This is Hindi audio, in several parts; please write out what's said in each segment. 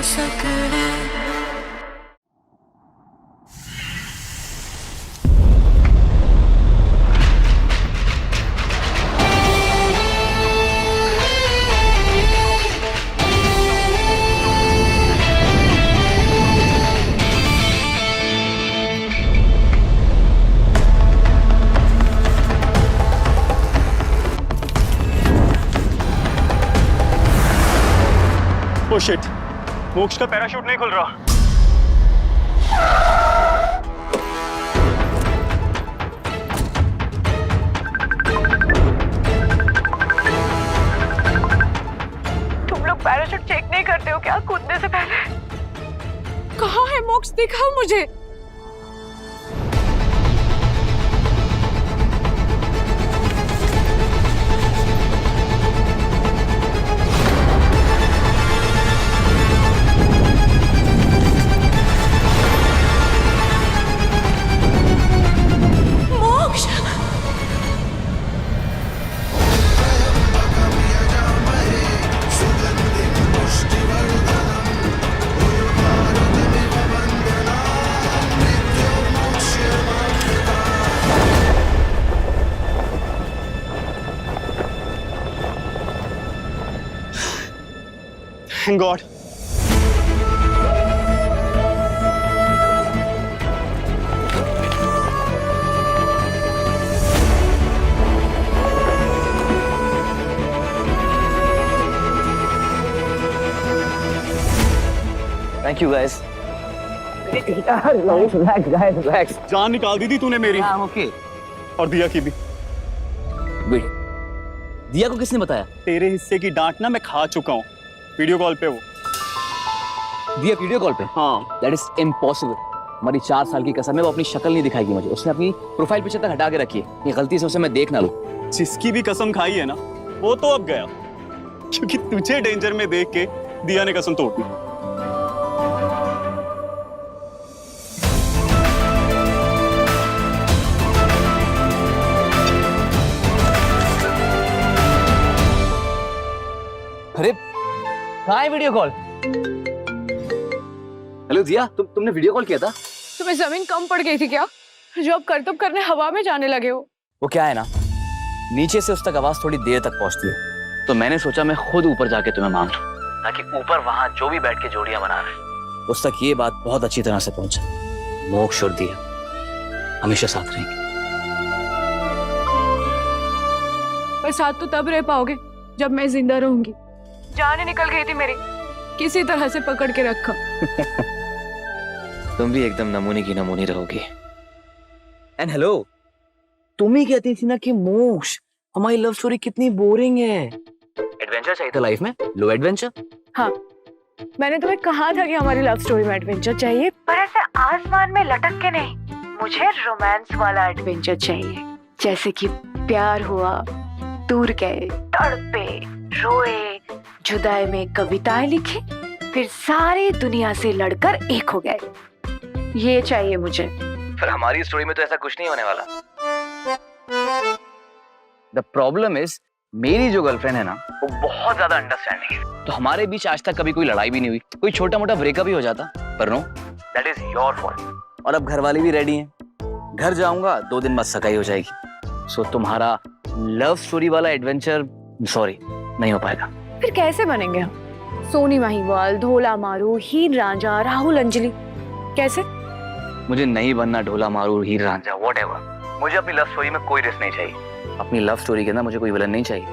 सकते। ओ शिट, मोक्ष का पैराशूट नहीं खुल रहा। तुम लोग पैराशूट चेक नहीं करते हो क्या कूदने से पहले? कहाँ है मोक्ष, दिखाओ मुझे। Thank God. Thank you guys. Relax. जान निकाल दी थी तूने मेरी। Okay. और दिया की भी। Wait. दिया को किसने बताया? तेरे हिस्से की डांट ना मैं खा चुका हूँ। वीडियो कॉल पे वो। दिया वीडियो कॉल पे? हाँ। That is impossible. हमारी 4 साल की कसम है, वो अपनी शक्ल नहीं दिखाएगी मुझे। उसने अपनी प्रोफाइल पिक्चर तक हटा के रखी है। ये गलती से उसे मैं देख ना लूं। जिसकी भी कसम खाई है ना, वो तो अब गया। क्योंकि तुझे डेंजर में देख के दिया ने कसम तोड़ दी। अरे कहाँ है वीडियो कॉल? हेलो दिया, तुमने वीडियो कॉल किया था? तुम्हें जमीन कम पड़ गई थी क्या, जो अब करतब करने हवा में जाने लगे हो? वो क्या है ना, नीचे से उस तक आवाज थोड़ी देर तक पहुंचती है, तो मैंने सोचा मैं खुद ऊपर जाके तुम्हें मांग लूं, ताकि ऊपर वहां जो भी बैठ के जोड़ियां बना रहे उस तक ये बात बहुत अच्छी तरह से पहुंचे। मोक्ष और दिया हमेशा साथ रहेंगे। पर साथ तो तब रह पाओगे जब मैं जिंदा रहूंगी। जान ही निकल गई थी मेरी, किसी तरह से पकड़ के रखा। तुम भी एकदम नमूने की नमूनी रहोगी। एंड हेलो, तुम ही कहती थी ना कि मोक्ष हमारी लव स्टोरी कितनी बोरिंग है, एडवेंचर चाहिए था लाइफ में। लो एडवेंचर। हाँ, मैंने तुम्हें कहा था कि हमारी लव स्टोरी में एडवेंचर चाहिए, पर ऐसे आसमान में लटक के नहीं। मुझे रोमांस वाला एडवेंचर चाहिए, जैसे कि प्यार हुआ, दूर गए, तड़पे, रोए, जुदाई में कविताएं लिखी, फिर सारी दुनिया से लड़कर एक हो गए। ये चाहिए मुझे। पर हमारी स्टोरी में तो ऐसा कुछ नहीं होने वाला। द प्रॉब्लम इज, मेरी जो गर्लफ्रेंड है ना, वो बहुत ज्यादा अंडरस्टैंडिंग है, तो हमारे बीच आज तक कभी कोई लड़ाई भी नहीं हुई, कोई छोटा मोटा ब्रेकअप ही हो जाता। पर no, that is your fault. और अब घर वाले भी रेडी हैं। घर जाऊंगा 2 दिन बाद सगाई हो जाएगी। सो तुम्हारा लव स्टोरी वाला एडवेंचर सॉरी नहीं हो पाएगा। फिर कैसे बनेंगे हम? सोनी माहीवाल, ढोला मारू, हीर रांझा, राहुल अंजलि, कैसे? मुझे नहीं बनना ढोला मारू, हीर रांझा, व्हाटएवर। मुझे अपनी लव स्टोरी में कोई रिस्क नहीं चाहिए। अपनी लव स्टोरी के अंदर मुझे कोई विलन नहीं चाहिए।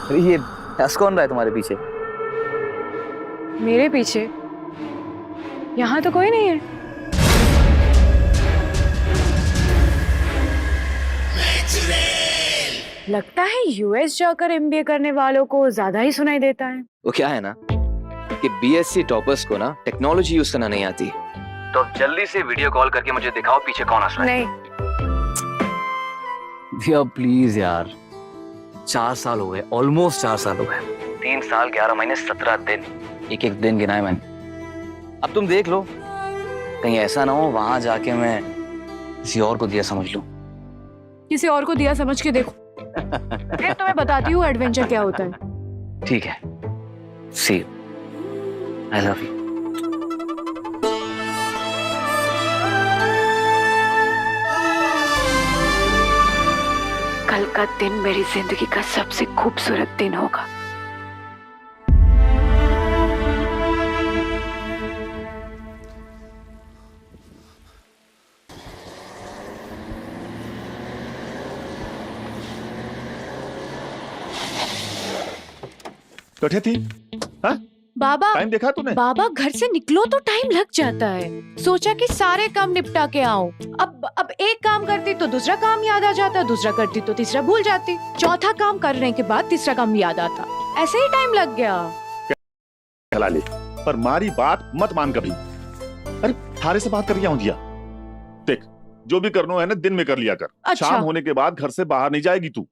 अरे ये हंस कौन रहा है तुम्हारे पीछे? मेरे पीछे? यहाँ तो कोई नहीं है। लगता है यूएस जाकर एमबीए करने वालों को ज्यादा ही सुनाई देता है। वो क्या है ना कि बीएससी टॉपर्स को ना टेक्नोलॉजी यूज करना नहीं आती। तो अब जल्दी से वीडियो कॉल करके मुझे दिखाओ पीछे कौन हंस रहा है। नहीं भैया प्लीज यार, 4 साल हो गए, ऑलमोस्ट 4 साल हो गए। 3 साल 11 महीने 17 दिन, एक एक दिन गिनाए मैंने। अब तुम देख लो, कहीं ऐसा ना हो वहां जाके मैं किसी और को दिया समझ लूं। किसी और को दिया समझ के देखो, फिर तुम्हें बताती हूँ एडवेंचर क्या होता है। ठीक है, सी आई लव यू। कल का दिन मेरी जिंदगी का सबसे खूबसूरत दिन होगा। कठे थी? हाँ? बाबा टाइम देखा तूने? बाबा घर से निकलो तो टाइम लग जाता है। सोचा कि सारे काम निपटा के आऊं। अब एक काम करती तो दूसरा काम याद आ जाता, दूसरा करती तो तीसरा भूल जाती, चौथा काम करने के बाद तीसरा काम याद आता। ऐसे ही टाइम लग गया। खला ले, पर मारी बात मत मान कभी। अरे थारे से बात कर रहा हूं दिया। देख, जो भी करना है ना दिन में कर लिया कर। अच्छा। शाम होने के बाद घर से बाहर नहीं जाएगी तू।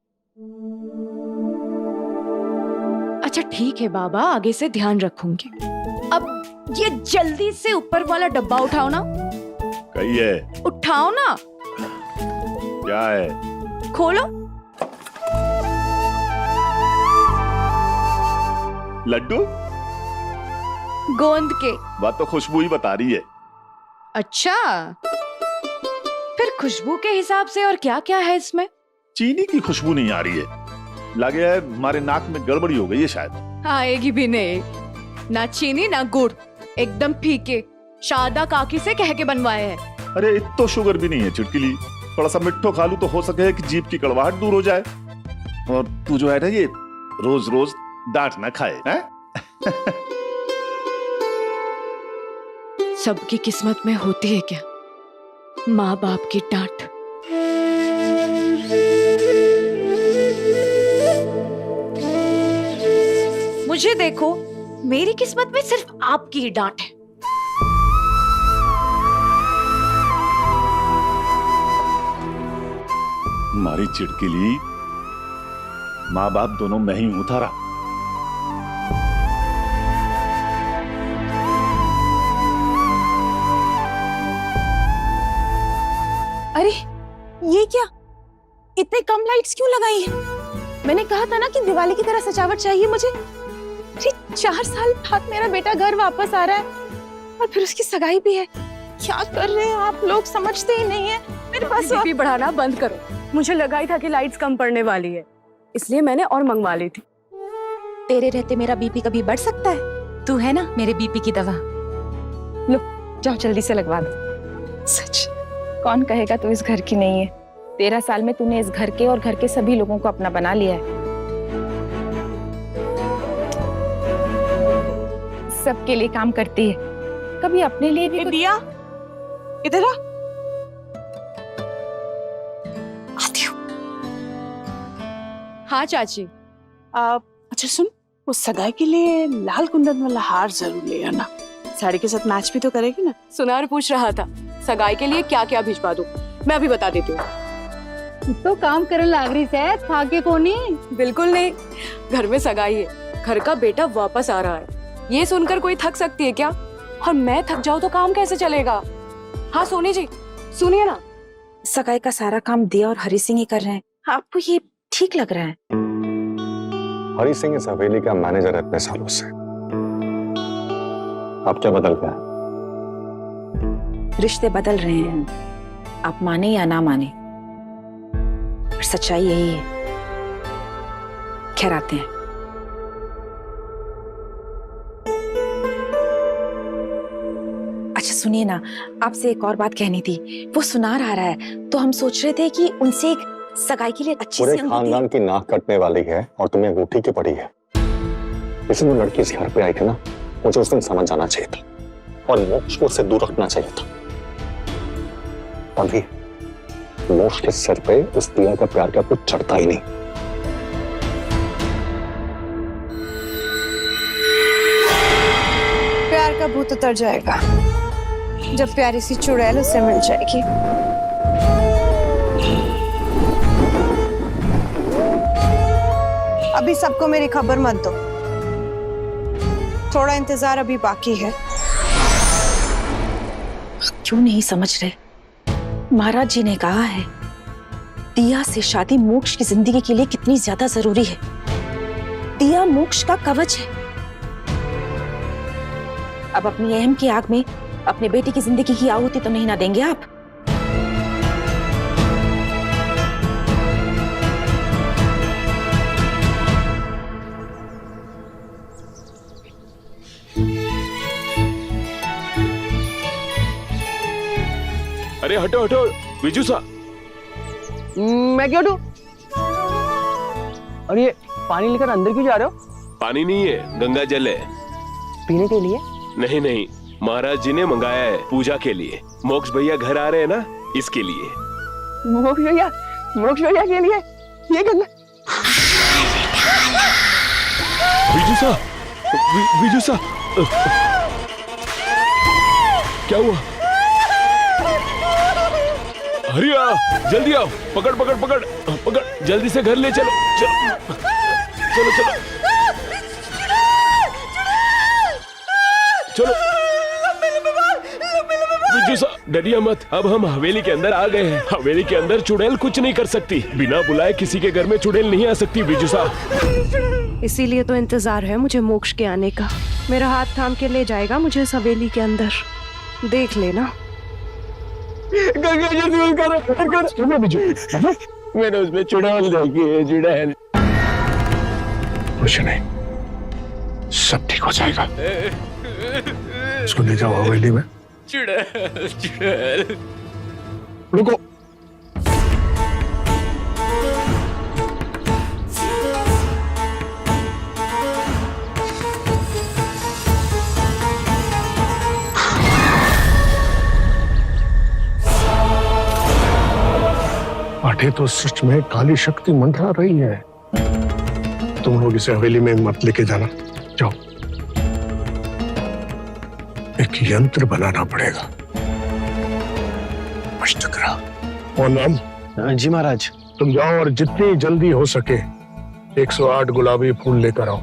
अच्छा ठीक है बाबा, आगे से ध्यान रखूंगी। अब ये जल्दी से ऊपर वाला डब्बा उठाओ ना। कही है? उठाओ ना। क्या है? खोलो। लड्डू? गोंद के। बात तो खुशबू ही बता रही है। अच्छा, फिर खुशबू के हिसाब से और क्या क्या है इसमें? चीनी की खुशबू नहीं आ रही है। लगे है हमारे नाक में गड़बड़ी हो गई है शायद। आएगी भी नहीं। ना चीनी ना गुड़, एकदम फीके। शारदा काकी से कह के बनवाए हैं। अरे इतो शुगर भी नहीं है चुटकिली। थोड़ा सा मिट्ठो खा लूं तो हो सके कि जीभ की कड़वाहट दूर हो जाए। और तू जो है ना ये रोज रोज डांट ना खाए हैं? सबकी किस्मत में होती है क्या माँ बाप की डांट? मुझे देखो, मेरी किस्मत में सिर्फ आपकी ही डांट है। हमारी चिड़किली, माँ बाप दोनों मैं ही हूं थारा। अरे ये क्या, इतने कम लाइट्स क्यों लगाई हैं? मैंने कहा था ना कि दिवाली की तरह सजावट चाहिए मुझे। अरे 4 साल बाद मेरा बेटा घर वापस आ रहा है और फिर उसकी सगाई भी है। क्या कर रहे हैं आप लोग, समझते ही नहीं है। मेरे पास बीपी बढ़ाना बंद करो। मुझे लगा ही था कि लाइट्स कम पड़ने वाली है, इसलिए मैंने और मंगवा ली थी। तेरे रहते मेरा बीपी कभी बढ़ सकता है? तू है ना मेरे बीपी की दवा। लो जाओ जल्दी से लगवा दो। सच, कौन कहेगा तू इस घर की नहीं है? 13 साल में तूने इस घर के और घर के सभी लोगों को अपना बना लिया है। सबके लिए काम करती है, कभी अपने लिए भी। दिया इधर आ। आती हूँ। हाँ चाची। अच्छा सुन, उस सगाई के लिए लाल कुंदन वाला हार जरूर ले आना। साड़ी के साथ मैच भी तो करेगी ना। सुनार पूछ रहा था सगाई के लिए क्या क्या भिजवा दूं। मैं अभी बता देती हूँ। तो काम करने लाग रही से थाके को नहीं? बिल्कुल नहीं, घर में सगाई है, घर का बेटा वापस आ रहा है, ये सुनकर कोई थक सकती है क्या? और मैं थक जाऊँ तो काम कैसे चलेगा? हाँ सोनी जी, सुनिए ना। सगाई का सारा काम दिया और हरी सिंह ही कर रहे हैं, आपको ये ठीक लग रहा है? हरी सिंह इस हवेली का मैनेजर है इतने सालों से। अब क्या बदल गया? रिश्ते बदल रहे हैं, आप माने या ना माने, पर सच्चाई यही है। खैर आते हैं। अच्छा सुनिए ना, आपसे एक और बात कहनी थी। वो सुनार आ रहा है तो हम सोच रहे थे कि उनसे एक सगाई के लिए अच्छी पूरे सी अंगूठी। खानदान की नाक कटने वाली है और तुम्हें अंगूठी की पड़ी है। इसलिए वो लड़की इस घर पे आई थी ना, मुझे उस दिन समझ जाना चाहिए था और मोक्ष को उससे दूर रखना चाहिए था। अभी मोक्ष के सिर पे उस दिया का प्यार का कुछ चढ़ता ही नहीं। प्यार का भूत उतर जाएगा जब प्यारी सी चुड़ैल उससे मिल जाएगी। अभी सबको मेरी खबर मत दो, थोड़ा इंतजार अभी बाकी है। क्यों नहीं समझ रहे? महाराज जी ने कहा है दिया से शादी मोक्ष की जिंदगी के लिए कितनी ज्यादा जरूरी है। दिया मोक्ष का कवच है। अब अपनी अहम की आग में अपने बेटे की जिंदगी की आहुति तो नहीं ना देंगे आप? अरे हटो हटो विजू सा। मैं क्यों हटूं? और ये पानी लेकर अंदर क्यों जा रहे हो? पानी नहीं है, गंगा जल है। पीने के लिए? नहीं नहीं, महाराज जी ने मंगाया है पूजा के लिए। मोक्ष भैया घर आ रहे हैं ना, इसके लिए। मोक्ष भैया के लिए ये गंगा। विजू सा, विजू सा, क्या हुआ? हरिया, जल्दी आओ, पकड़ पकड़ पकड़ पकड़, जल्दी से घर ले चलो, चलो चलो चलो चलो। विजू सा, डरिया मत, अब हम हवेली के अंदर आ गए हैं। हवेली के अंदर चुड़ैल कुछ नहीं कर सकती। बिना बुलाए किसी के घर में चुड़ैल नहीं आ सकती विजू सा। इसीलिए तो इंतजार है मुझे मोक्ष के आने का। मेरा हाथ थाम के ले जाएगा मुझे इस हवेली के अंदर, देख लेना। गंगा जी दूर करो, बिजू मैंने उसमें चुड़ैल देखी है, चुड़ैल। कुछ नहीं, सब ठीक हो जाएगा। इसको ले जाओ हवेली में। चुड़ैल चुड़ैल। रुको, पाठे तो सच में काली शक्ति मंडरा रही है। तुम लोग इसे हवेली में मत लेके जाना, जाओ। एक यंत्र बनाना पड़ेगा। अष्टग्रह। और नाम? जी महाराज। तुम जाओ और जितनी जल्दी हो सके 108 गुलाबी फूल लेकर आओ।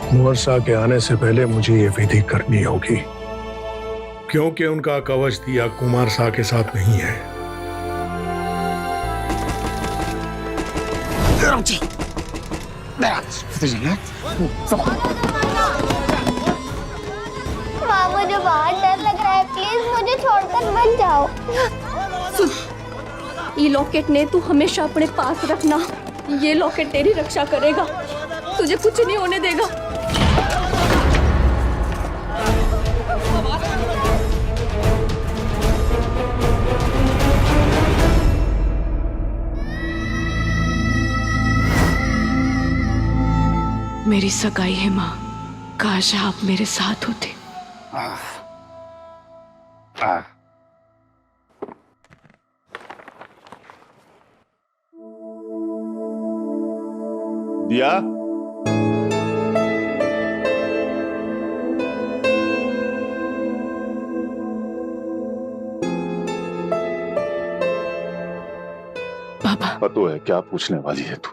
कुंवर शाह के आने से पहले मुझे ये विधि करनी होगी, क्योंकि उनका कवच दिया कुमार शाह के साथ नहीं है। माँ, मुझे बहुत डर लग रहा है, प्लीज मुझे छोड़कर मत जाओ। सुन, ये लॉकेट ने तू हमेशा अपने पास रखना। ये लॉकेट तेरी रक्षा करेगा, तुझे कुछ नहीं होने देगा। मेरी सगाई है माँ, काश आप मेरे साथ होते। दिया, पापा, पता है क्या पूछने वाली है तू?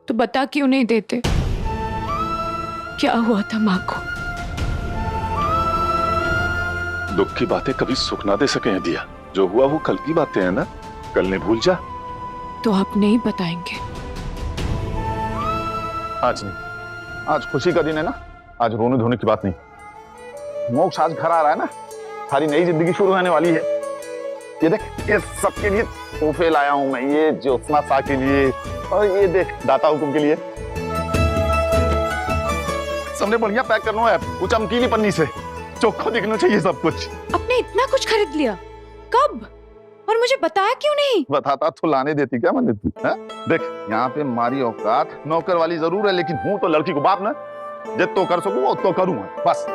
तो बता क्यों नहीं देते? क्या हुआ था माँ को? दुख की बातें कभी सुख ना दे सके हैं दिया। जो हुआ वो कल की बातें हैं ना, कल ने भूल जा। तो आप नहीं बताएंगे? आज नहीं, आज खुशी का दिन है ना, आज रोने धोने की बात नहीं। मोक्ष आज घर आ रहा है ना, सारी नई जिंदगी शुरू होने वाली है। ये देख, ये सबके लिए तोहफे लाया हूं मैं, ये ज्योत्सना शाह के लिए, और ये देख दाता हुकुम के लिए। सबने बढ़िया पैक करना है, वो चमकीली पन्नी से चोखा दिखना चाहिए सब कुछ। आपने इतना कुछ खरीद लिया? कब? और मुझे बताया क्यों नहीं? बताता तो लाने देती क्या मन देती है? देख, यहाँ पे हमारी औकात नौकर वाली जरूर है, लेकिन हूँ तो लड़की को बाप ना, जित तो कर सकूं वो तो करूंगा बस।